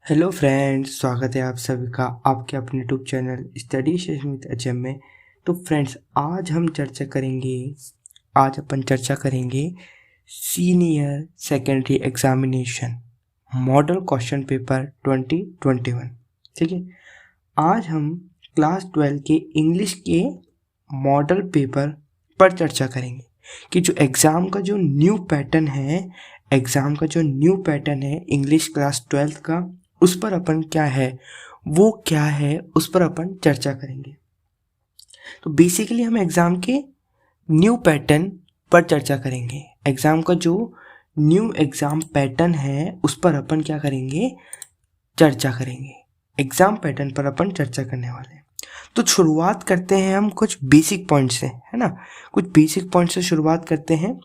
Hello friends, स्वागत है आप सभी का आपके अपने YouTube channel study session with HM में। तो फ्रेंड्स, आज अपन चर्चा करेंगे senior secondary examination model question paper 2021। ठीक है, आज हम क्लास 12 के इंग्लिश के मॉडल पेपर पर चर्चा करेंगे कि जो एग्ज़ाम का जो न्यू पैटर्न है इंग्लिश क्लास 12 का, उस पर अपन क्या है उस पर अपन चर्चा करेंगे। तो बेसिकली हम एग्ज़ाम के न्यू पैटर्न पर चर्चा करेंगे। एग्ज़ाम का जो न्यू एग्ज़ाम पैटर्न है उस पर अपन चर्चा करेंगे। एग्ज़ाम पैटर्न पर अपन चर्चा करने वाले हैं। तो शुरुआत करते हैं हम कुछ बेसिक पॉइंट से, है ना। कुछ बेसिक पॉइंट से शुरुआत करते हैं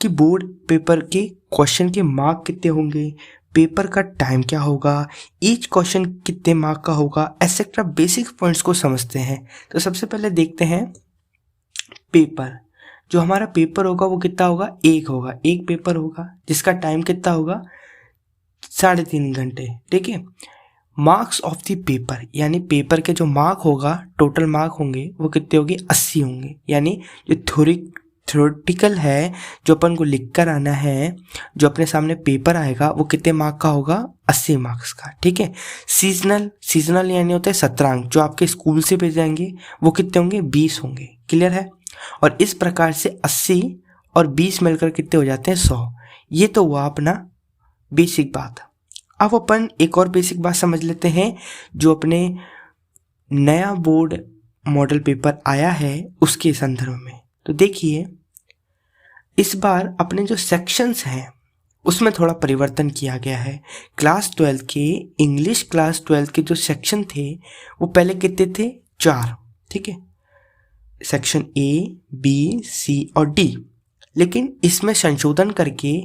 कि बोर्ड पेपर के क्वेश्चन के मार्क कितने होंगे, पेपर का टाइम क्या होगा, ईच क्वेश्चन कितने मार्क का होगा, एक्सेट्रा बेसिक पॉइंट्स को समझते हैं। तो सबसे पहले देखते हैं पेपर। जो हमारा पेपर होगा वो कितना होगा, एक पेपर होगा जिसका टाइम कितना होगा, 3.5 घंटे। ठीक है। मार्क्स ऑफ द पेपर, यानी पेपर के जो मार्क होगा, टोटल मार्क होंगे वो कितने होंगे, 80 होंगे। यानी जो थ्योरेटिकल है, जो अपन को लिख कर आना है, जो अपने सामने पेपर आएगा वो कितने मार्क का होगा, 80 मार्क्स का। ठीक है। सीजनल यानी होता है 17 अंक, जो आपके स्कूल से भेज जाएंगे वो कितने होंगे, 20 होंगे। क्लियर है। और इस प्रकार से 80 और 20 मिलकर कितने हो जाते हैं, 100। ये तो हुआ अपना बेसिक बात। अब अपन एक और बेसिक बात समझ लेते हैं, जो अपने नया बोर्ड मॉडल पेपर आया है उसके संदर्भ में। तो देखिए, इस बार अपने जो सेक्शंस हैं उसमें थोड़ा परिवर्तन किया गया है। क्लास 12 के इंग्लिश क्लास 12 के जो सेक्शन थे वो पहले कितने थे, 4। ठीक है, सेक्शन ए, बी, सी और डी। लेकिन इसमें संशोधन करके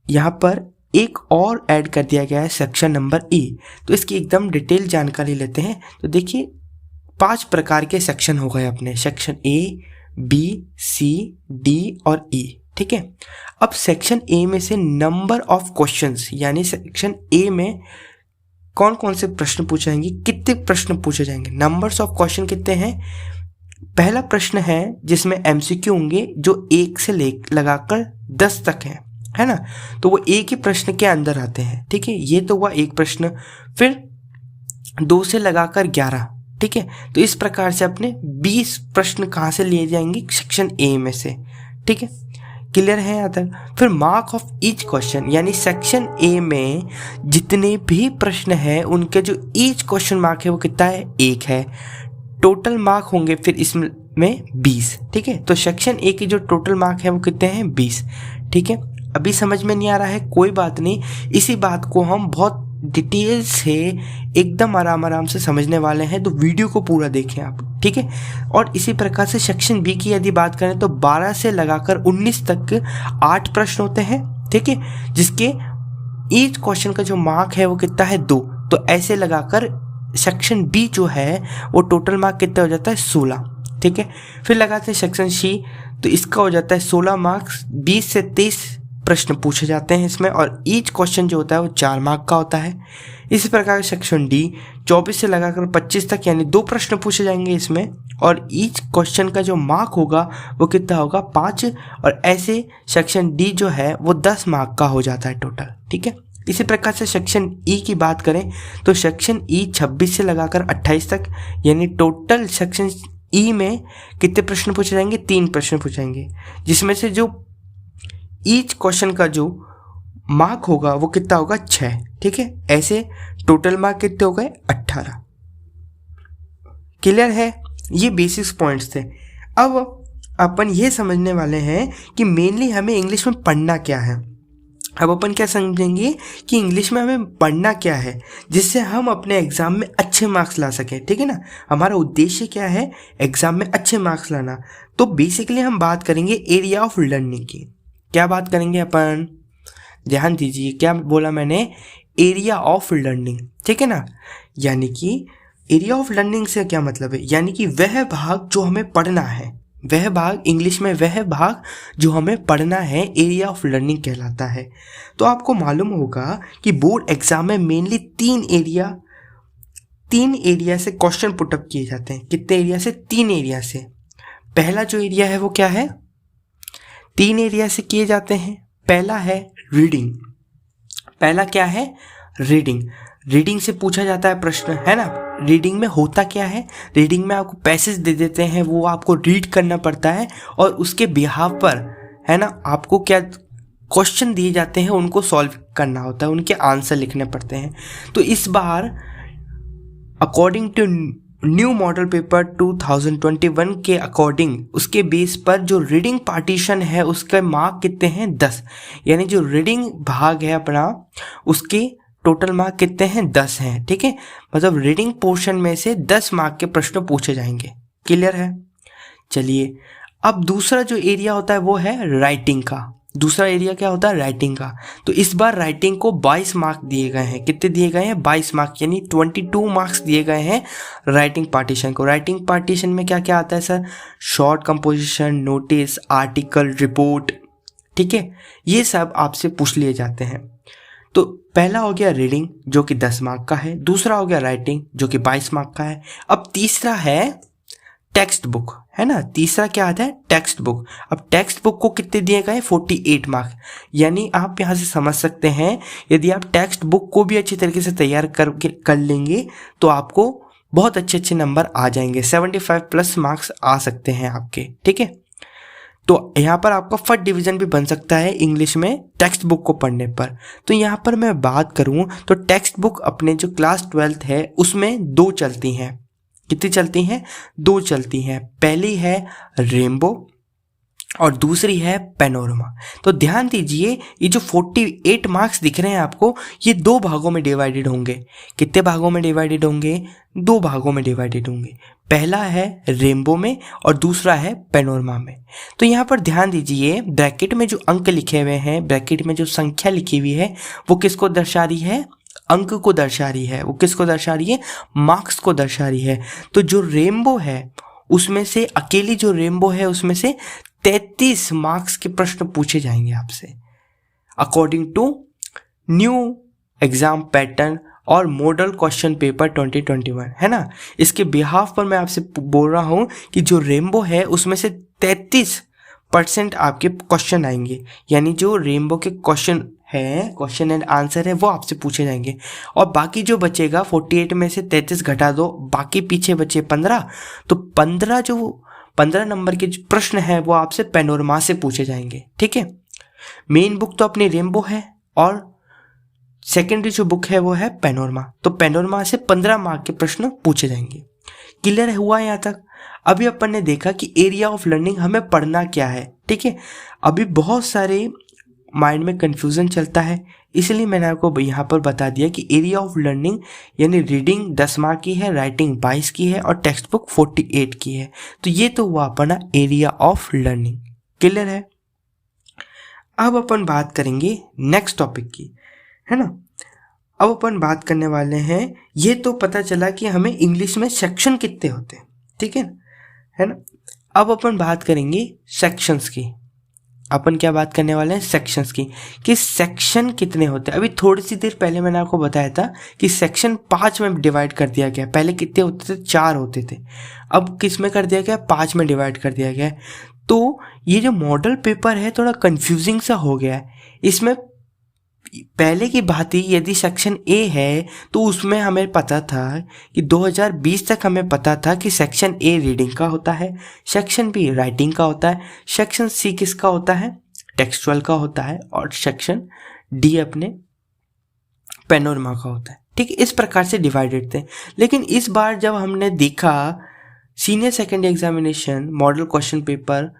यहाँ पर एक और ऐड कर दिया गया है, सेक्शन नंबर ई। तो इसकी एकदम डिटेल जानकारी लेते हैं। तो देखिए, 5 प्रकार के सेक्शन हो गए अपने, section A, B, C, D और ई। ठीक है। अब सेक्शन ए में से नंबर ऑफ क्वेश्चंस, यानी सेक्शन ए में कौन कौन से प्रश्न पूछे जाएंगे, कितने प्रश्न पूछे जाएंगे, नंबर्स ऑफ क्वेश्चन कितने हैं। पहला प्रश्न है जिसमें एमसीक्यू होंगे, जो 1 से लगाकर 10 तक है ना। तो वो एक ही प्रश्न के अंदर आते हैं। ठीक है, ये तो हुआ एक प्रश्न। फिर 2 से लगाकर 11। ठीक है, तो इस प्रकार से अपने 20 प्रश्न कहाँ से लिए जाएंगे, सेक्शन ए में से। ठीक है, क्लियर है यहाँ तक। फिर मार्क ऑफ ईच क्वेश्चन, यानी सेक्शन ए में जितने भी प्रश्न हैं उनके जो ईच क्वेश्चन मार्क है वो कितना है, 1 है। टोटल मार्क होंगे फिर इसमें 20। ठीक है, तो सेक्शन ए की जो टोटल मार्क है वो कितने हैं, 20। ठीक है, अभी समझ में नहीं आ रहा है, कोई बात नहीं। इसी बात को हम बहुत डिटेल से एकदम आराम से समझने वाले हैं, तो वीडियो को पूरा देखें आप। ठीक है। और इसी प्रकार से सेक्शन बी की यदि बात करें तो 12 से लगाकर 19 तक 8 प्रश्न होते हैं। ठीक है, जिसके ईच क्वेश्चन का जो मार्क है वो कितना है, 2। तो ऐसे लगाकर सेक्शन बी जो है वो टोटल मार्क कितना हो जाता है, 16। ठीक है, फिर लगाते हैं सेक्शन सी, तो इसका हो जाता है 16 मार्क्स। 20 से 23 प्रश्न पूछे जाते हैं इसमें, और ईच क्वेश्चन जो होता है वो 4 मार्क का होता है। इसी प्रकार सेक्शन डी 24 से लगाकर 25 तक, यानी 2 प्रश्न पूछे जाएंगे इसमें, और ईच क्वेश्चन का जो मार्क होगा वो कितना होगा, 5। और ऐसे सेक्शन डी जो है वो 10 मार्क का हो जाता है टोटल। ठीक है, इसी प्रकार से सेक्शन ई की बात करें तो सेक्शन ई 26 से लगाकर 28 तक, यानी टोटल सेक्शन ई में कितने प्रश्न पूछे जाएंगे, 3 प्रश्न पूछे जाएंगे, जिसमें से जो ईच क्वेश्चन का जो मार्क होगा वो कितना होगा, 6। ठीक है, ऐसे टोटल मार्क कितने हो गए, 18। क्लियर है। ये बेसिक्स पॉइंट्स थे। अब अपन ये समझने वाले हैं कि मेनली हमें इंग्लिश में पढ़ना क्या है। अब अपन क्या समझेंगे कि इंग्लिश में हमें पढ़ना क्या है, जिससे हम अपने एग्जाम में अच्छे मार्क्स ला सकें। ठीक है ना, हमारा उद्देश्य क्या है, एग्जाम में अच्छे मार्क्स लाना। तो बेसिकली हम बात करेंगे एरिया ऑफ लर्निंग की। क्या बात करेंगे अपन, ध्यान दीजिए, क्या बोला मैंने, एरिया ऑफ लर्निंग। ठीक है ना, यानी कि एरिया ऑफ लर्निंग से क्या मतलब है, यानी कि वह भाग जो हमें पढ़ना है, वह भाग, इंग्लिश में वह भाग जो हमें पढ़ना है, एरिया ऑफ लर्निंग कहलाता है। तो आपको मालूम होगा कि बोर्ड एग्जाम में मेनली तीन एरिया से क्वेश्चन पुटअप किए जाते हैं। कितने एरिया से? 3 एरिया से। पहला जो एरिया है वो क्या है? 3 एरिया से किए जाते हैं। पहला है रीडिंग। पहला क्या है? रीडिंग। रीडिंग से पूछा जाता है प्रश्न, है ना। रीडिंग में होता क्या है? रीडिंग में आपको पैसेज दे देते हैं, वो आपको रीड करना पड़ता है और उसके बिहाफ पर, है ना, आपको क्या क्वेश्चन दिए जाते हैं उनको सॉल्व करना होता है, उनके आंसर लिखने पड़ते हैं। तो इस बार according to new model paper 2021 के अकॉर्डिंग, उसके बेस पर जो रीडिंग पार्टीशन है उसके मार्क कितने हैं? 10। यानी जो रीडिंग भाग है अपना, उसके टोटल मार्क कितने हैं? 10 हैं। ठीक है, मतलब रीडिंग पोर्शन में से 10 मार्क के प्रश्न पूछे जाएंगे। क्लियर है? चलिए, अब दूसरा जो एरिया होता है वो है राइटिंग का। दूसरा एरिया क्या होता है? राइटिंग का। तो इस बार राइटिंग को 22 मार्क दिए गए हैं। कितने दिए गए हैं? 22 मार्क, यानी 22 मार्क्स दिए गए हैं राइटिंग पार्टीशन को। राइटिंग पार्टीशन में क्या क्या आता है sir? Short composition, notice, article, report. ठीक है, ये सब आपसे पूछ लिए जाते हैं। तो पहला हो गया रीडिंग जो कि 10 मार्क का है। दूसरा हो गया राइटिंग जो कि 22 मार्क का है। अब तीसरा है टेक्स्ट बुक, है ना। तीसरा क्या आता है? Text book. अब टेक्स्ट बुक को कितने दिए गए? 48 मार्क। यानी आप यहाँ से समझ सकते हैं, यदि आप टेक्स्ट बुक को भी अच्छी तरीके से तैयार कर लेंगे तो आपको बहुत अच्छे अच्छे नंबर आ जाएंगे। 75 प्लस मार्क्स आ सकते हैं आपके। ठीक है, तो यहाँ पर आपका फर्स्ट डिवीजन भी बन सकता है इंग्लिश में टेक्स्ट बुक को पढ़ने पर। तो यहाँ पर मैं बात करूँ तो टेक्स्ट बुक अपने जो क्लास 12th है उसमें 2 चलती हैं। कितनी चलती हैं? 2 चलती हैं। पहली है रेनबो और दूसरी है पैनोरमा। तो ध्यान दीजिए, ये जो 48 मार्क्स दिख रहे हैं आपको, ये 2 भागों में डिवाइडेड होंगे। कितने भागों में डिवाइडेड होंगे? 2 भागों में डिवाइडेड होंगे। पहला है रेनबो में और दूसरा है पैनोरमा में। तो यहाँ पर ध्यान दीजिए, ब्रैकेट में जो अंक लिखे हुए हैं, ब्रैकेट में जो संख्या लिखी हुई है, वो किसको दर्शा रही है? अंक को दर्शा रही है। वो किसको दर्शा रही है? मार्क्स को दर्शा रही है। तो जो रेनबो है उसमें से, अकेली जो रेनबो है उसमें से 33 मार्क्स के प्रश्न पूछे जाएंगे आपसे according to new exam pattern और मॉडल क्वेश्चन पेपर 2021, है ना। इसके बिहाफ पर मैं आपसे बोल रहा हूं कि जो रेनबो है उसमें से 33% आपके क्वेश्चन आएंगे। यानी जो रेनबो के क्वेश्चन है, क्वेश्चन एंड आंसर है, वो आपसे पूछे जाएंगे। और बाकी जो बचेगा 48 में से 33 घटा दो, बाकी पीछे बचे 15। तो 15 नंबर के जो प्रश्न है वो आपसे पैनोरमा से पूछे जाएंगे। ठीक है, मेन बुक तो अपनी रेनबो है और सेकेंडरी जो बुक है वो है पैनोरमा। तो पैनोरमा से 15 मार्क के प्रश्न पूछे जाएंगे। क्लियर हुआ यहाँ तक? अभी अपन ने देखा कि एरिया ऑफ लर्निंग हमें पढ़ना क्या है। ठीक है, अभी बहुत सारे माइंड में कंफ्यूजन चलता है, इसलिए मैंने आपको यहाँ पर बता दिया कि एरिया ऑफ लर्निंग यानी रीडिंग 10 मार्क की है, राइटिंग 22 की है और टेक्स्ट बुक 48 की है। तो ये तो हुआ अपना एरिया ऑफ लर्निंग। क्लियर है? अब अपन बात करेंगे नेक्स्ट टॉपिक की, है ना। अब अपन बात करने वाले हैं, ये तो पता चला कि हमें इंग्लिश में सेक्शन कितने होते हैं। ठीक है ना। अब अपन बात करेंगे सेक्शंस की। अपन क्या बात करने वाले हैं? सेक्शंस की, कि सेक्शन कितने होते हैं। अभी थोड़ी सी देर पहले मैंने आपको बताया था कि सेक्शन 5 में डिवाइड कर दिया गया। पहले कितने होते थे? 4 होते थे। अब किस में कर दिया गया? 5 में डिवाइड कर दिया गया। तो ये जो मॉडल पेपर है थोड़ा कंफ्यूजिंग सा हो गया है। इसमें पहले की बात ही, यदि सेक्शन ए है तो उसमें हमें पता था कि 2020 तक हमें पता था कि सेक्शन ए रीडिंग का होता है, सेक्शन बी राइटिंग का होता है, सेक्शन सी किसका होता है? टेक्सचुअल का होता है, और सेक्शन डी अपने पैनोरमा का होता है। ठीक है, इस प्रकार से डिवाइडेड थे। लेकिन इस बार जब हमने देखा senior secondary examination model question paper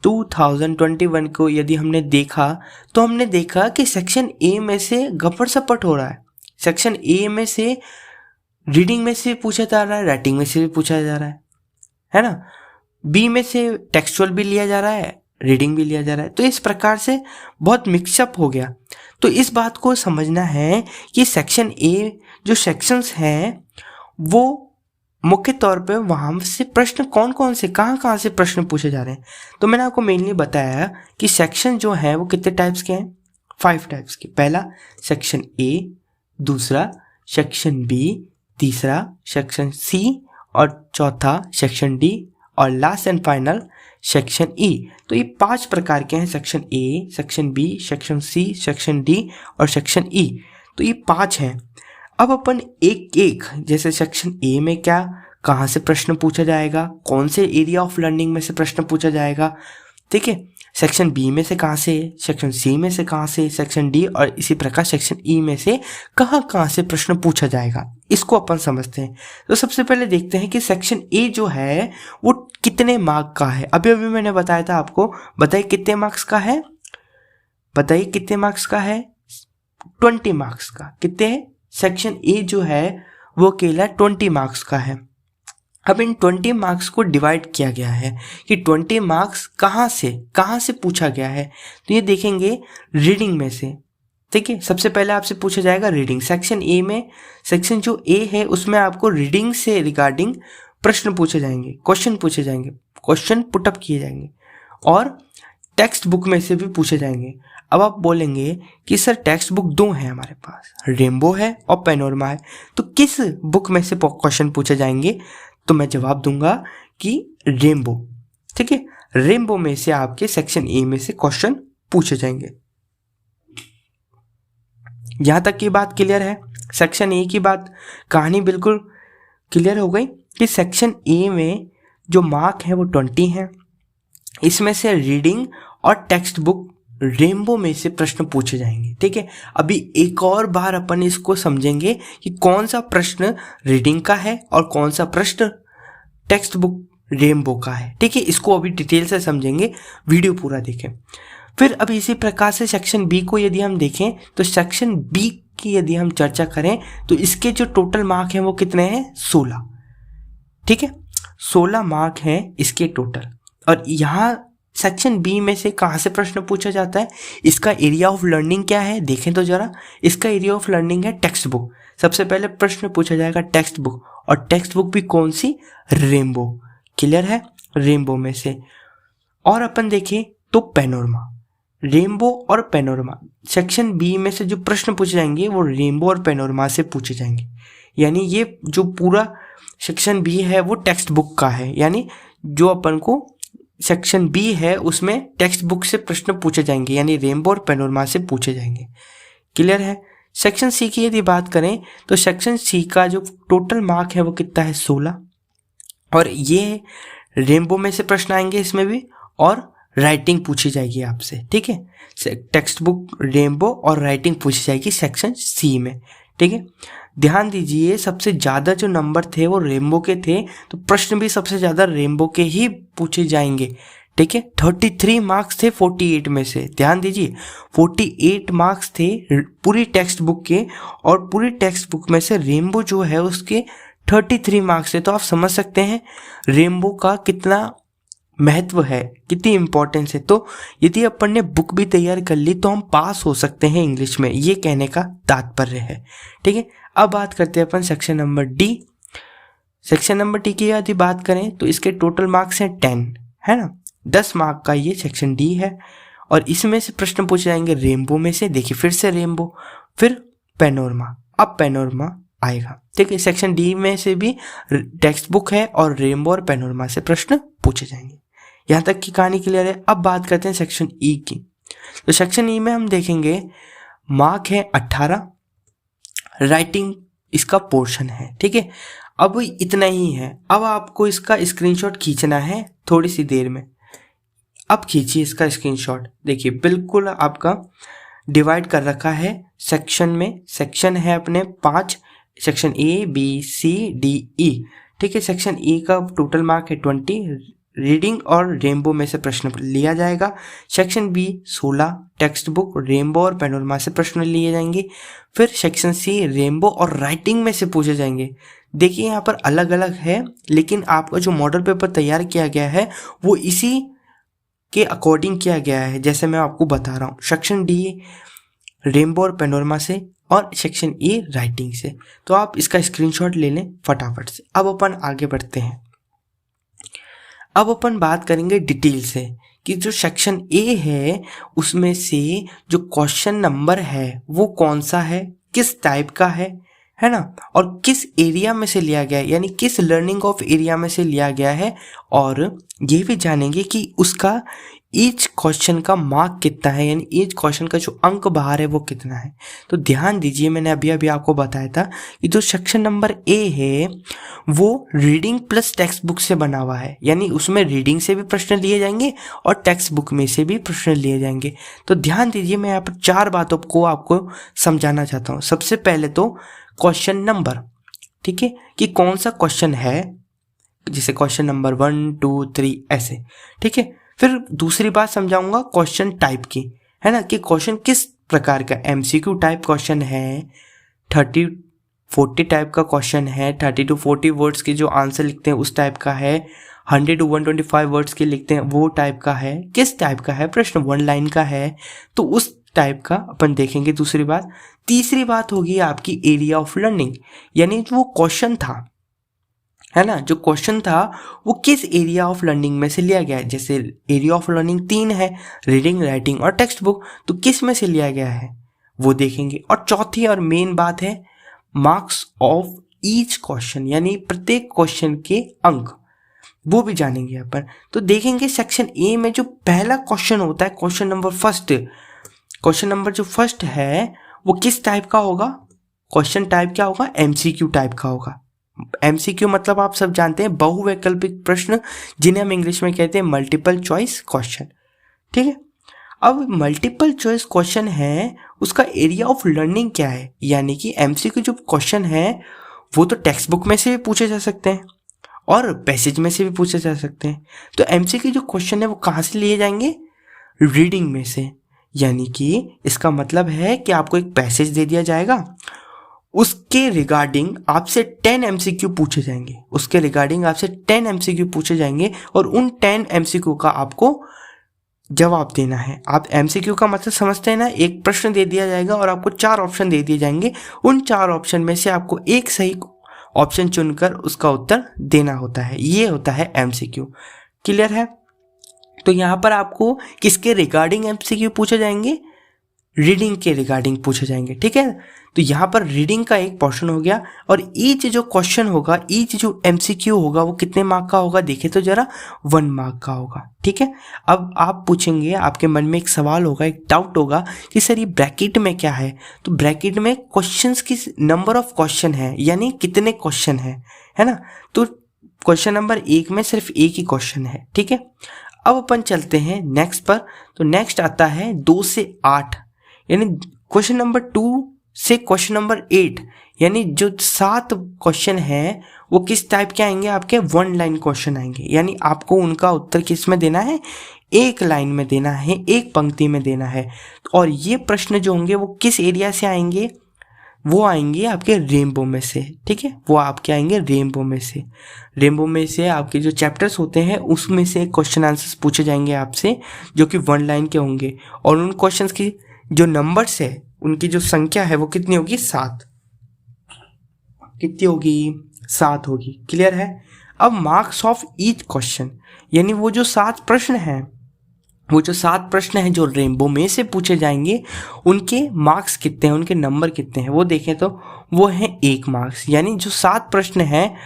2021 को यदि हमने देखा तो हमने देखा कि सेक्शन ए में से गपड़ सपट हो रहा है। सेक्शन ए में से रीडिंग में से पूछा जा रहा है, राइटिंग में से भी पूछा जा रहा है ना। बी में से टेक्सचुअल भी लिया जा रहा है, रीडिंग भी लिया जा रहा है। तो इस प्रकार से बहुत मिक्सअप हो गया। तो इस बात को समझना है कि सेक्शन ए जो सेक्शंस हैं वो मुख्य तौर पे वहाँ से प्रश्न कौन कौन से कहाँ से प्रश्न पूछे जा रहे हैं। तो मैंने आपको मेनली बताया कि सेक्शन जो है वो कितने टाइप्स के हैं, 5 टाइप्स के। पहला सेक्शन ए, दूसरा सेक्शन बी, तीसरा सेक्शन सी, और चौथा सेक्शन डी, और last and final section E. तो ये 5 प्रकार के हैं, section A, section B, section C, section D और सेक्शन ई। तो ये 5 हैं। अब अपन एक एक, जैसे सेक्शन ए में क्या कहाँ से प्रश्न पूछा जाएगा, कौन से एरिया ऑफ लर्निंग में से प्रश्न पूछा जाएगा, ठीक है। सेक्शन बी में से कहाँ से, सेक्शन सी में से कहाँ से, सेक्शन डी, और इसी प्रकार सेक्शन ई में से कहाँ से प्रश्न पूछा जाएगा, इसको अपन समझते हैं। तो सबसे पहले देखते हैं कि सेक्शन ए जो है वो कितने मार्क का है। अभी मैंने बताया था आपको, बताइए कितने मार्क्स का है, बताइए कितने मार्क्स का है, 20 मार्क्स का। कितने, सेक्शन ए जो है वो अकेला 20 मार्क्स का है। अब इन 20 मार्क्स को डिवाइड किया गया है कि 20 मार्क्स कहाँ से पूछा गया है। तो ये देखेंगे रीडिंग में से, ठीक है। सबसे पहले आपसे पूछा जाएगा रीडिंग। सेक्शन ए में, सेक्शन जो ए है उसमें आपको रीडिंग से रिगार्डिंग प्रश्न पूछे जाएंगे, क्वेश्चन पूछे जाएंगे, क्वेश्चन पुटअप किए जाएंगे, और टेक्स्ट बुक में से भी पूछे जाएंगे। अब आप बोलेंगे कि सर टेक्स्ट बुक 2 है हमारे पास, रेनबो है और पैनोरमा है, तो किस बुक में से क्वेश्चन पूछे जाएंगे। तो मैं जवाब दूंगा कि रेनबो, ठीक है। रेनबो में से आपके सेक्शन ए में से क्वेश्चन पूछे जाएंगे। यहां तक की बात क्लियर है। सेक्शन ए की बात, कहानी बिल्कुल क्लियर हो गई कि सेक्शन ए में जो मार्क है वो 20 है। इसमें से रीडिंग और टेक्स्ट बुक रेनबो में से प्रश्न पूछे जाएंगे, ठीक है। अभी एक और बार अपन इसको समझेंगे कि कौन सा प्रश्न रीडिंग का है और कौन सा प्रश्न टेक्स्ट बुक रेनबो का है, ठीक है। इसको अभी डिटेल से समझेंगे, वीडियो पूरा देखें। फिर अब इसी प्रकार से सेक्शन बी को यदि हम देखें तो सेक्शन बी की यदि हम चर्चा करें तो इसके जो टोटल मार्क हैं वो कितने हैं, 16, ठीक है। 16 मार्क हैं इसके टोटल। और यहाँ सेक्शन बी में से कहाँ से प्रश्न पूछा जाता है, इसका एरिया ऑफ लर्निंग क्या है, देखें तो जरा। इसका एरिया ऑफ लर्निंग है टेक्स्ट बुक। सबसे पहले प्रश्न पूछा जाएगा टेक्स्ट बुक, और टेक्स्ट बुक भी कौन सी, रेनबो, क्लियर है, रेनबो में से। और अपन देखें तो पैनोरमा, रेनबो और पैनोरमा, सेक्शन बी में से जो प्रश्न पूछे जाएंगे वो रेनबो और पैनोरमा से पूछे जाएंगे। यानी ये जो पूरा सेक्शन बी है वो टेक्स्ट बुक का है, यानी जो अपन को सेक्शन बी है उसमें टेक्स्ट बुक से प्रश्न पूछे जाएंगे, यानी रेनबो और पैनोरमा से पूछे जाएंगे, क्लियर है। सेक्शन सी की यदि बात करें तो सेक्शन सी का जो टोटल मार्क है वो कितना है, 16, और ये रेनबो में से प्रश्न आएंगे इसमें भी, और राइटिंग पूछी जाएगी आपसे, ठीक है। टेक्स्ट बुक, रेनबो और राइटिंग पूछी जाएगी सेक्शन सी में, ठीक है। ध्यान दीजिए सबसे ज़्यादा जो नंबर थे वो रेनबो के थे, तो प्रश्न भी सबसे ज़्यादा रेनबो के ही पूछे जाएंगे, ठीक है। 33 मार्क्स थे 48 में से, ध्यान दीजिए 48 मार्क्स थे पूरी टेक्स्ट बुक के, और पूरी टेक्स्ट बुक में से रेनबो जो है उसके 33 मार्क्स थे। तो आप समझ सकते हैं रेनबो का कितना महत्व है, कितनी इंपॉर्टेंस है। तो यदि अपन ने बुक भी तैयार कर ली तो हम पास हो सकते हैं इंग्लिश में, ये कहने का तात्पर्य है, ठीक है। अब बात करते हैं अपन section number D. Section number D की यदि बात करें तो इसके टोटल मार्क्स हैं 10, है ना, 10 मार्क का ये सेक्शन डी है। और इसमें से प्रश्न पूछे जाएंगे रेनबो में से, देखिए फिर से रेनबो, फिर पैनोरमा, अब पैनोरमा आएगा, ठीक है। सेक्शन डी में से भी टेक्स्ट बुक है और रेनबो और पैनोरमा से प्रश्न पूछे जाएंगे। यहाँ तक की कहानी क्लियर है। अब बात करते हैं सेक्शन ई की। तो सेक्शन ई में हम देखेंगे मार्क है 18, राइटिंग इसका पोर्शन है, ठीक है। अब इतना ही है। अब आपको इसका स्क्रीनशॉट खींचना है थोड़ी सी देर में। अब खींचिए इसका स्क्रीनशॉट, देखिए बिल्कुल आपका डिवाइड कर रखा है सेक्शन में। सेक्शन है अपने 5, section A B C D E, ठीक है। सेक्शन ए का टोटल मार्क है 20, रीडिंग और रेनबो में से प्रश्न लिया जाएगा। Section B 16, textbook, rainbow और पैनोरमा से प्रश्न लिए जाएंगे। फिर सेक्शन सी रेनबो और राइटिंग में से पूछे जाएंगे। देखिए यहाँ पर अलग अलग है, लेकिन आपका जो मॉडल पेपर तैयार किया गया है वो इसी के अकॉर्डिंग किया गया है, जैसे मैं आपको बता रहा हूँ। सेक्शन डी रेनबो और पैनोरमा से, और सेक्शन ए राइटिंग से। तो आप इसका स्क्रीनशॉट ले लें फटाफट से। अब अपन आगे बढ़ते हैं। अब अपन बात करेंगे डिटेल से कि जो सेक्शन ए है उसमें से जो क्वेश्चन नंबर है वो कौन सा है, किस टाइप का है ना, और किस एरिया में से लिया गया है, यानी किस लर्निंग ऑफ एरिया में से लिया गया है। और ये भी जानेंगे कि उसका ईच क्वेश्चन का मार्क कितना है, यानी ईच क्वेश्चन का जो अंक बाहर है वो कितना है। तो ध्यान दीजिए, मैंने अभी आपको बताया था कि जो सेक्शन नंबर ए है वो रीडिंग प्लस टेक्स्ट बुक से बना हुआ है, यानी उसमें रीडिंग से भी प्रश्न लिए जाएंगे और टेक्स्ट बुक में से भी प्रश्न लिए जाएंगे। तो ध्यान दीजिए, मैं यहाँ पर 4 बातों को आपको समझाना चाहता हूँ। सबसे पहले तो क्वेश्चन नंबर, ठीक है, कि कौन सा क्वेश्चन है, जैसे क्वेश्चन नंबर 1 2 3 ऐसे, ठीक है। फिर दूसरी बात समझाऊंगा क्वेश्चन टाइप की, है ना, कि क्वेश्चन किस प्रकार का, एमसीक्यू टाइप क्वेश्चन है, 30-40 टाइप का क्वेश्चन है, 30 to 40 वर्ड्स के जो आंसर लिखते हैं उस टाइप का है, 100 to 125 वर्ड्स के लिखते हैं वो टाइप का है, किस टाइप का है, प्रश्न 1 लाइन का है, तो उस टाइप का अपन देखेंगे। दूसरी बात। तीसरी बात होगी आपकी एरिया ऑफ लर्निंग, यानी जो क्वेश्चन था, है ना, जो क्वेश्चन था वो किस एरिया ऑफ लर्निंग में से लिया गया है। जैसे एरिया ऑफ लर्निंग 3 है, रीडिंग, राइटिंग और टेक्स्ट बुक, तो किस में से लिया गया है वो देखेंगे। और चौथी और मेन बात है मार्क्स ऑफ ईच क्वेश्चन, यानी प्रत्येक क्वेश्चन के अंक, वो भी जानेंगे अपन। तो देखेंगे सेक्शन ए में जो पहला क्वेश्चन होता है, question number first, question number जो फर्स्ट है वो किस टाइप का होगा, क्वेश्चन टाइप क्या होगा, एमसीक्यू टाइप का होगा। एमसीक्यू मतलब आप सब जानते हैं बहुवैकल्पिक प्रश्न, जिन्हें हम इंग्लिश में कहते हैं मल्टीपल चॉइस क्वेश्चन, ठीक है। अब मल्टीपल चॉइस क्वेश्चन है, उसका एरिया ऑफ लर्निंग क्या है, यानी कि एमसीक्यू जो क्वेश्चन है वो तो टेक्स्ट बुक में से भी पूछे जा सकते हैं और पैसेज में से भी पूछे जा सकते हैं। तो एमसीक्यू जो क्वेश्चन है वो कहाँ से लिए जाएंगे, रीडिंग में से, यानी कि इसका मतलब है कि आपको एक पैसेज दे दिया जाएगा, उसके रिगार्डिंग आपसे 10 एमसीक्यू पूछे जाएंगे, उसके रिगार्डिंग आपसे 10 एमसीक्यू पूछे जाएंगे और उन 10 एमसीक्यू का आपको जवाब देना है। आप एमसीक्यू का मतलब समझते हैं ना, एक प्रश्न दे दिया जाएगा और आपको 4 ऑप्शन दे दिए जाएंगे, उन 4 ऑप्शन में से आपको एक सही ऑप्शन चुनकर उसका उत्तर देना होता है, ये होता है एमसीक्यू। क्लियर है। तो यहाँ पर आपको किसके रिगार्डिंग एमसीक्यू पूछे जाएंगे, रीडिंग के रिगार्डिंग पूछे जाएंगे, ठीक है। तो यहाँ पर रीडिंग का एक पोर्शन हो गया और ईच जो क्वेश्चन होगा, ईच जो एमसीक्यू होगा वो कितने मार्क का होगा, देखे तो जरा 1 मार्क का होगा, ठीक है। अब आप पूछेंगे, आपके मन में एक सवाल होगा, एक डाउट होगा कि सर ये ब्रैकेट में क्या है। तो ब्रैकेट में क्वेश्चंस की नंबर ऑफ क्वेश्चन है, यानी कितने क्वेश्चन है ना। तो क्वेश्चन नंबर 1 में सिर्फ एक ही क्वेश्चन है, ठीक है। अब अपन चलते हैं नेक्स्ट पर। तो नेक्स्ट आता है 2 से 8, यानी क्वेश्चन नंबर 2 से क्वेश्चन नंबर 8, यानी जो 7 क्वेश्चन हैं वो किस टाइप के आएंगे, आपके 1 लाइन क्वेश्चन आएंगे, यानी आपको उनका उत्तर किस में देना है, 1 लाइन में देना है, 1 पंक्ति में देना है। और ये प्रश्न जो होंगे वो किस एरिया से आएंगे, वो आएंगे आपके रेनबो में से, ठीक है। वो आपके आएंगे रेनबो में से। रेनबो में से आपके जो चैप्टर्स होते हैं उसमें से क्वेश्चन आंसर्स पूछे जाएंगे आपसे, जो कि 1 लाइन के होंगे। और उन क्वेश्चंस की जो नंबर्स है, उनकी जो संख्या है वो कितनी होगी, 7। कितनी होगी, 7 होगी। क्लियर है। अब मार्क्स ऑफ ईच क्वेश्चन, यानी वो जो 7 प्रश्न हैं, वो जो 7 प्रश्न हैं जो रेनबो में से पूछे जाएंगे, उनके मार्क्स कितने हैं, उनके नंबर कितने हैं, वो देखें तो वो है 1 मार्क्स, यानी जो 7 प्रश्न हैं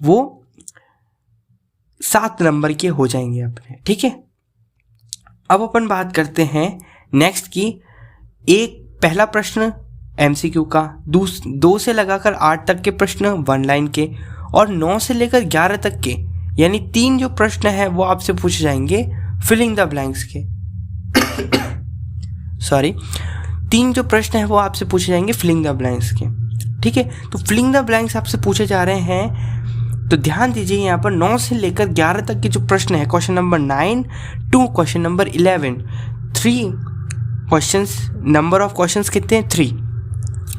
वो 7 नंबर के हो जाएंगे अपने, ठीक है। अब अपन बात करते हैं नेक्स्ट की, एक पहला प्रश्न एमसीक्यू का, 2 से लगाकर 8 तक के प्रश्न 1 लाइन के, और 9 से लेकर 11 तक के, यानी 3 जो प्रश्न है वो आपसे पूछे जाएंगे फिलिंग द ब्लैंक्स के सॉरी 3 जो प्रश्न है वो आपसे पूछे जाएंगे फिलिंग द ब्लैंक्स के, ठीक है। तो फिलिंग द ब्लैंक्स आपसे पूछे जा रहे हैं, तो ध्यान दीजिए यहाँ पर 9 से लेकर 11 तक के जो प्रश्न है, question number 9 to question number 11, 3 questions, number of questions कितने हैं, 3।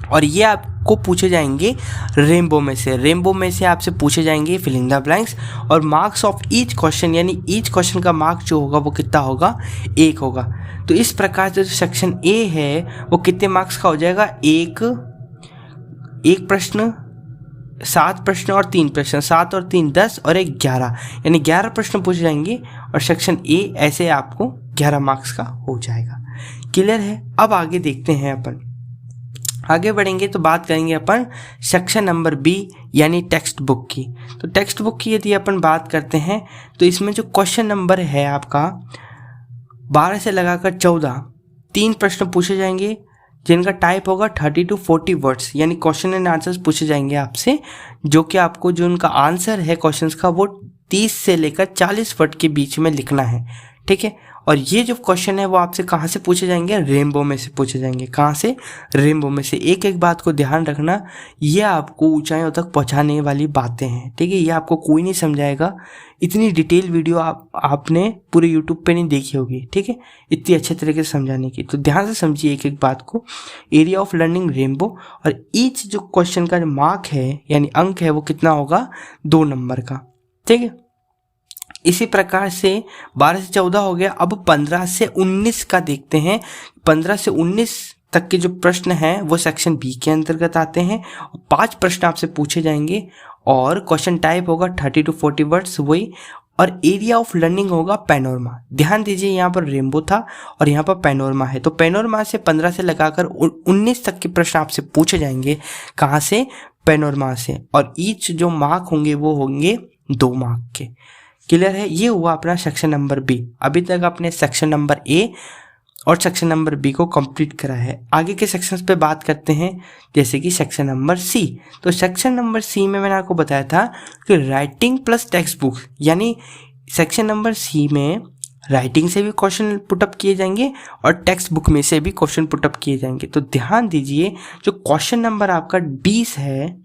और ये आपको पूछे जाएंगे रेनबो में से। रेनबो में से आपसे पूछे जाएंगे फिलिंग द ब्लैंक्स, और मार्क्स ऑफ ईच क्वेश्चन, यानी ईच क्वेश्चन का मार्क जो होगा वो कितना होगा, 1 होगा। तो इस प्रकार से जो सेक्शन ए है वो कितने मार्क्स का हो जाएगा, एक प्रश्न, 7 प्रश्न और 3 प्रश्न, 7 और 3 10 और 1 11, यानी 11 प्रश्न पूछे जाएंगे और सेक्शन ए ऐसे आपको 11 मार्क्स का हो जाएगा। क्लियर है। अब आगे देखते हैं, अपन आगे बढ़ेंगे तो बात करेंगे अपन सेक्शन नंबर बी यानी टेक्स्ट बुक की। तो टेक्स्ट बुक की यदि अपन बात करते हैं तो इसमें जो क्वेश्चन नंबर है आपका 12 से लगाकर 14, 3 प्रश्न पूछे जाएंगे जिनका टाइप होगा 30 to 40 वर्ड्स, यानी क्वेश्चन एंड आंसर्स पूछे जाएंगे आपसे, जो कि आपको जो उनका आंसर है क्वेश्चंस का वो 30 से लेकर 40 वर्ड के बीच में लिखना है। ठीक है। और ये जो क्वेश्चन है वो आपसे कहाँ से पूछे जाएंगे, रेनबो में से पूछे जाएंगे। कहाँ से, रेनबो में से। एक एक बात को ध्यान रखना, ये आपको ऊंचाइयों तक पहुँचाने वाली बातें हैं। ठीक है। ये आपको कोई नहीं समझाएगा, इतनी डिटेल वीडियो आपने पूरे यूट्यूब पे नहीं देखी होगी। ठीक है, इतनी अच्छे तरीके से समझाने की। तो ध्यान से समझिए एक एक बात को। एरिया ऑफ लर्निंग रेनबो, और ईच जो क्वेश्चन का जो मार्क है यानी अंक है वो कितना होगा, 2 नंबर का। ठीक है। इसी प्रकार से 12 से 14 हो गया। अब 15 से 19 का देखते हैं। 15 से 19 तक के जो प्रश्न हैं वो सेक्शन बी के अंतर्गत आते हैं। 5 प्रश्न आपसे पूछे जाएंगे और क्वेश्चन टाइप होगा 30 to 40 वर्ड्स वही, और एरिया ऑफ लर्निंग होगा पैनोरमा। ध्यान दीजिए, यहाँ पर रेनबो था और यहाँ पर पैनोरमा है। तो पैनोरमा से 15 से लगाकर 19 तक के प्रश्न आपसे पूछे जाएंगे। कहाँ से, पैनोरमा से। और ईच जो मार्क होंगे वो होंगे 2 मार्क के। क्लियर है। ये हुआ अपना सेक्शन नंबर बी। अभी तक आपने सेक्शन नंबर ए और सेक्शन नंबर बी को कंप्लीट करा है। आगे के सेक्शंस पे बात करते हैं, जैसे कि सेक्शन नंबर सी। तो सेक्शन नंबर सी में मैंने आपको बताया था कि राइटिंग प्लस टेक्स्ट बुक, यानी सेक्शन नंबर सी में राइटिंग से भी क्वेश्चन पुटअप किए जाएंगे और टेक्स्ट बुक में से भी क्वेश्चन पुटअप किए जाएंगे। तो ध्यान दीजिए, जो क्वेश्चन नंबर आपका 20 है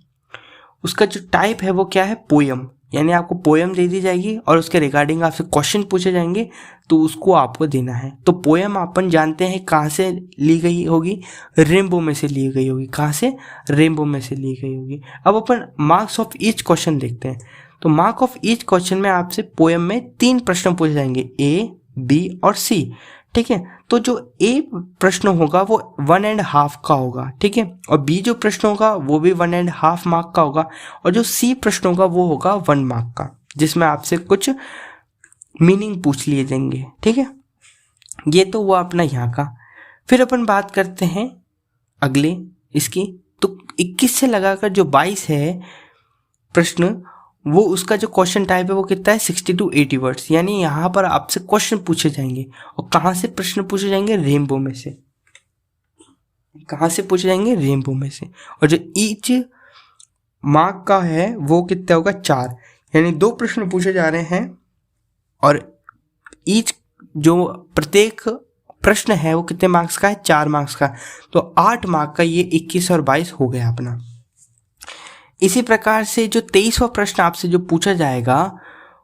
उसका जो टाइप है वो क्या है, पोयम, यानी आपको पोयम दे दी जाएगी और उसके रिगार्डिंग आपसे क्वेश्चन पूछे जाएंगे तो उसको आपको देना है। तो पोयम अपन जानते हैं कहाँ से ली गई होगी, रेनबो में से ली गई होगी। कहाँ से, रेनबो में से ली गई होगी। अब अपन मार्क्स ऑफ ईच क्वेश्चन देखते हैं। तो मार्क ऑफ ईच क्वेश्चन में आपसे पोयम में 3 प्रश्न पूछे जाएंगे, ए, बी और सी। ठीक है। तो जो ए प्रश्न होगा वो 1.5 का होगा। ठीक है। और बी जो प्रश्न होगा वो भी 1.5 मार्क का होगा, और जो सी प्रश्न होगा वो होगा 1 मार्क का, जिसमें आपसे कुछ मीनिंग पूछ लिए जाएंगे। ठीक है। ये तो हुआ अपना यहाँ का। फिर अपन बात करते हैं अगले इसकी। तो 21 से लगाकर जो 22 है प्रश्न, वो उसका जो क्वेश्चन टाइप है वो कितना है, 60 to 80 वर्ड्स, यानी यहाँ पर आपसे क्वेश्चन पूछे जाएंगे। और कहाँ से प्रश्न पूछे जाएंगे, रेनबो में से। कहाँ से पूछे जाएंगे, रेनबो में से। और जो ईच मार्क का है वो कितना होगा, 4, यानी 2 प्रश्न पूछे जा रहे हैं और ईच जो प्रत्येक प्रश्न है वो कितने मार्क्स का है, 4 मार्क्स का। तो 8 मार्क का ये 21 और 22 हो गया अपना। इसी प्रकार से जो 23वां प्रश्न आपसे जो पूछा जाएगा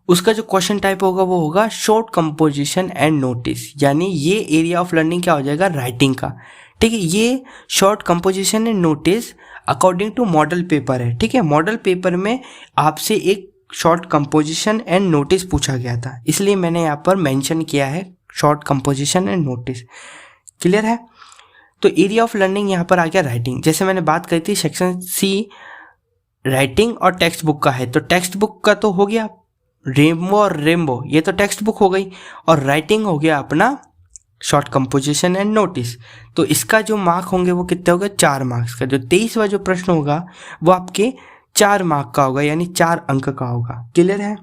उसका जो क्वेश्चन टाइप होगा वो होगा शॉर्ट कंपोजिशन एंड नोटिस, यानी ये एरिया ऑफ लर्निंग क्या हो जाएगा, राइटिंग का। ठीक है। ये short composition and notice according to model paper है। ठीक है। मॉडल पेपर में आपसे एक शॉर्ट कंपोजिशन एंड नोटिस पूछा गया था, इसलिए मैंने यहाँ पर मेंशन किया है short composition and notice. Clear है। तो एरिया ऑफ लर्निंग यहाँ पर आ गया राइटिंग। जैसे मैंने बात करी थी सेक्शन सी राइटिंग और टेक्स्ट बुक का है, तो टेक्स्ट बुक का तो हो गया रेनबो और रेनबो, ये तो टेक्स्ट बुक हो गई। और राइटिंग हो गया अपना शॉर्ट कंपोजिशन एंड नोटिस। तो इसका जो मार्क होंगे वो कितने होंगे, 4 मार्क्स का। जो 23वां जो प्रश्न होगा वो आपके 4 मार्क का होगा, यानी 4 अंक का होगा। क्लियर है।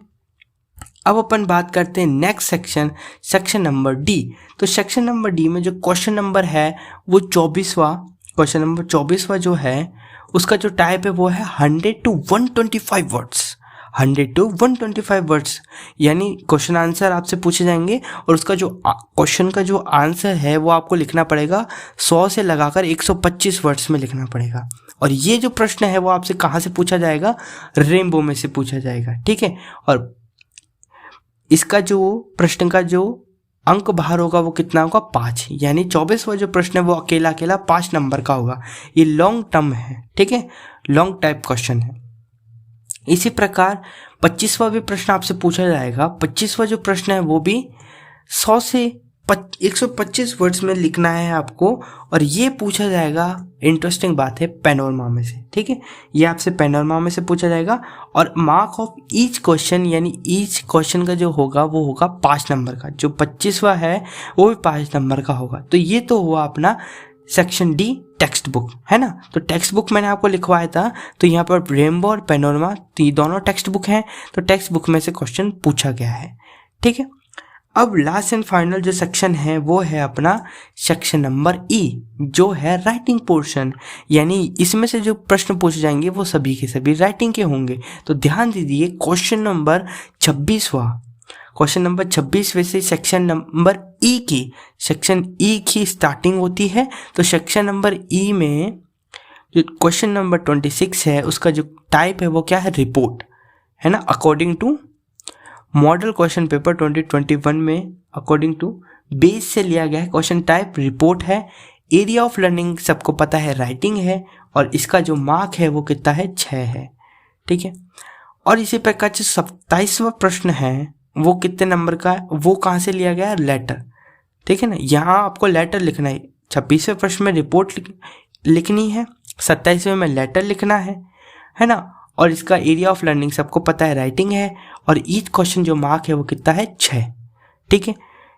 अब अपन बात करते हैं next section, section number D. तो सेक्शन नंबर डी में जो क्वेश्चन नंबर है वो 24वां, क्वेश्चन नंबर 24वां जो है उसका जो टाइप है वो है 100 to 125 वर्ड्स। 100 to 125 वर्ड्स, यानी क्वेश्चन आंसर आपसे पूछे जाएंगे और उसका जो क्वेश्चन का जो आंसर है वो आपको लिखना पड़ेगा 100 से लगाकर 125 वर्ड्स में लिखना पड़ेगा। और ये जो प्रश्न है वो आपसे कहाँ से पूछा जाएगा, रेनबो में से पूछा जाएगा। ठीक है। और इसका जो प्रश्न का जो अंक बाहर होगा वो कितना होगा, 5, यानी 24वां जो प्रश्न है वो अकेला 5 नंबर का होगा। ये लॉन्ग टर्म है। ठीक है। लॉन्ग टाइप क्वेश्चन है। इसी प्रकार 25वां भी प्रश्न आपसे पूछा जाएगा। 25वां जो प्रश्न है वो भी 100 से 125 वर्ड्स में लिखना है आपको, और ये पूछा जाएगा, इंटरेस्टिंग बात है, पैनोरमा में से। ठीक है, ये आपसे पैनोरमा में से पूछा जाएगा, और मार्क ऑफ ईच क्वेश्चन, यानी ईच क्वेश्चन का जो होगा वो होगा 5 नंबर का। जो 25वां है वो भी 5 नंबर का होगा। तो ये तो हुआ अपना सेक्शन डी टेक्स्ट बुक, है ना। तो टेक्स्ट बुक मैंने आपको लिखवाया था, तो यहाँ पर रेनबो और पैनोरमा, तो ये दोनों टेक्स्ट बुक हैं, तो टेक्स्ट बुक में से क्वेश्चन पूछा गया है। ठीक है, अब लास्ट एंड फाइनल जो सेक्शन है वो है अपना सेक्शन नंबर ई, जो है राइटिंग पोर्शन, यानी इसमें से जो प्रश्न पूछे जाएंगे वो सभी के सभी राइटिंग के होंगे। तो ध्यान दीजिए, क्वेश्चन नंबर 26वां, क्वेश्चन नंबर 26 वैसे सेक्शन नंबर ई की, सेक्शन ई की स्टार्टिंग होती है। तो सेक्शन नंबर ई में जो क्वेश्चन नंबर 26 है उसका जो टाइप है वो क्या है, रिपोर्ट, है ना। According to model question paper 2021 में अकॉर्डिंग टू बेस से लिया गया है, क्वेश्चन टाइप रिपोर्ट है। एरिया ऑफ लर्निंग सबको पता है राइटिंग है, और इसका जो मार्क है वो कितना है, 6 है। ठीक है, और इसी प्रकार से 27वां प्रश्न है वो कितने नंबर का है, वो कहाँ से लिया गया है, लेटर। ठीक है ना, यहाँ आपको लेटर लिखना है। 26वें प्रश्न में रिपोर्ट लिखनी है, 27वें में लेटर लिखना है ना। और इसका एरिया ऑफ लर्निंग सबको पता है राइटिंग है, और ईच क्वेश्चन जो मार्क है वो कितना है, 6। ठीक है,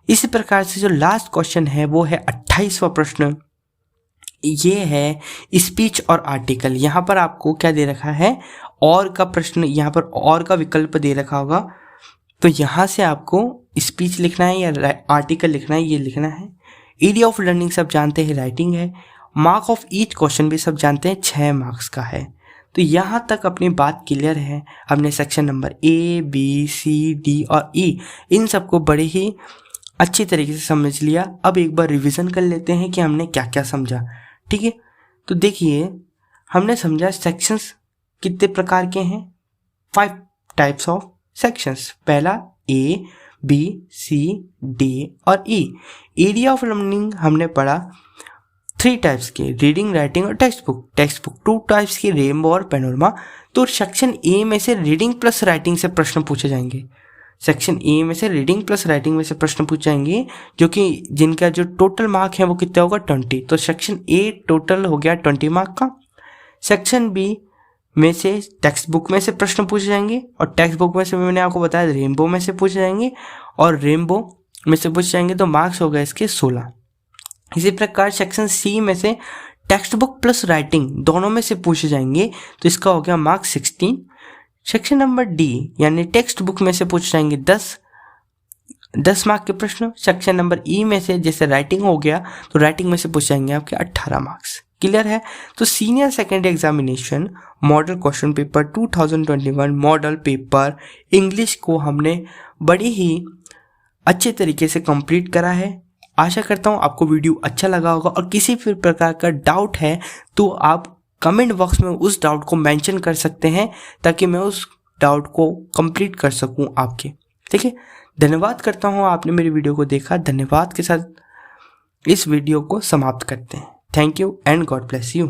इसी प्रकार से जो लास्ट क्वेश्चन है वो है 28वां प्रश्न, ये है स्पीच और आर्टिकल। यहाँ पर आपको क्या दे रखा है, और का प्रश्न, यहाँ पर और का विकल्प दे रखा होगा, तो यहाँ से आपको स्पीच लिखना है या आर्टिकल लिखना है, ये लिखना है। एरिया ऑफ लर्निंग सब जानते हैं राइटिंग है, मार्क ऑफ ईच क्वेश्चन भी सब जानते हैं 6 मार्क्स का है। तो यहाँ तक अपनी बात क्लियर है। हमने section number A, B, C, D और ई इन सबको बड़े ही अच्छी तरीके से समझ लिया। अब एक बार रिवीजन कर लेते हैं कि हमने क्या क्या समझा। ठीक है, तो देखिए हमने समझा सेक्शंस कितने प्रकार के हैं, 5 टाइप्स ऑफ सेक्शंस। पहला ए, बी, सी, डी और ई। एरिया ऑफ लर्निंग हमने पढ़ा 3 टाइप्स के, रीडिंग, राइटिंग और text book. Text book 2 types की, रेनबो और पैनोरमा। तो सेक्शन ए में से रीडिंग प्लस राइटिंग से प्रश्न पूछे जाएंगे। सेक्शन ए में से रीडिंग प्लस राइटिंग में से प्रश्न पूछे जाएंगे, जो कि जिनका जो टोटल मार्क है वो कितना होगा, 20। तो सेक्शन ए टोटल हो गया 20 मार्क का। सेक्शन बी में से टेक्स्ट बुक में से प्रश्न पूछे जाएंगे, और टेक्स्ट बुक में से मैंने आपको बताया रेनबो में से पूछे जाएंगे, और रेनबो में से पूछे जाएंगे, तो मार्क्स हो गए इसके 16। इसी प्रकार सेक्शन सी में से टेक्स्ट बुक प्लस राइटिंग दोनों में से पूछे जाएंगे, तो इसका हो गया मार्क्स 16। सेक्शन नंबर डी यानी टेक्स्ट बुक में से पूछे जाएंगे 10 मार्क के प्रश्न। सेक्शन नंबर ई में से जैसे राइटिंग हो गया, तो राइटिंग में से पूछे जाएंगे आपके 18 मार्क्स। क्लियर है। तो senior secondary examination model question paper 2021 model paper English को हमने बड़ी ही अच्छे तरीके से कंप्लीट करा है। आशा करता हूँ आपको वीडियो अच्छा लगा होगा, और किसी भी प्रकार का डाउट है तो आप कमेंट बॉक्स में उस डाउट को मेंशन कर सकते हैं, ताकि मैं उस डाउट को कंप्लीट कर सकूँ आपके। ठीक है, धन्यवाद करता हूँ आपने मेरी वीडियो को देखा। धन्यवाद के साथ इस वीडियो को समाप्त करते हैं। Thank you and God bless you.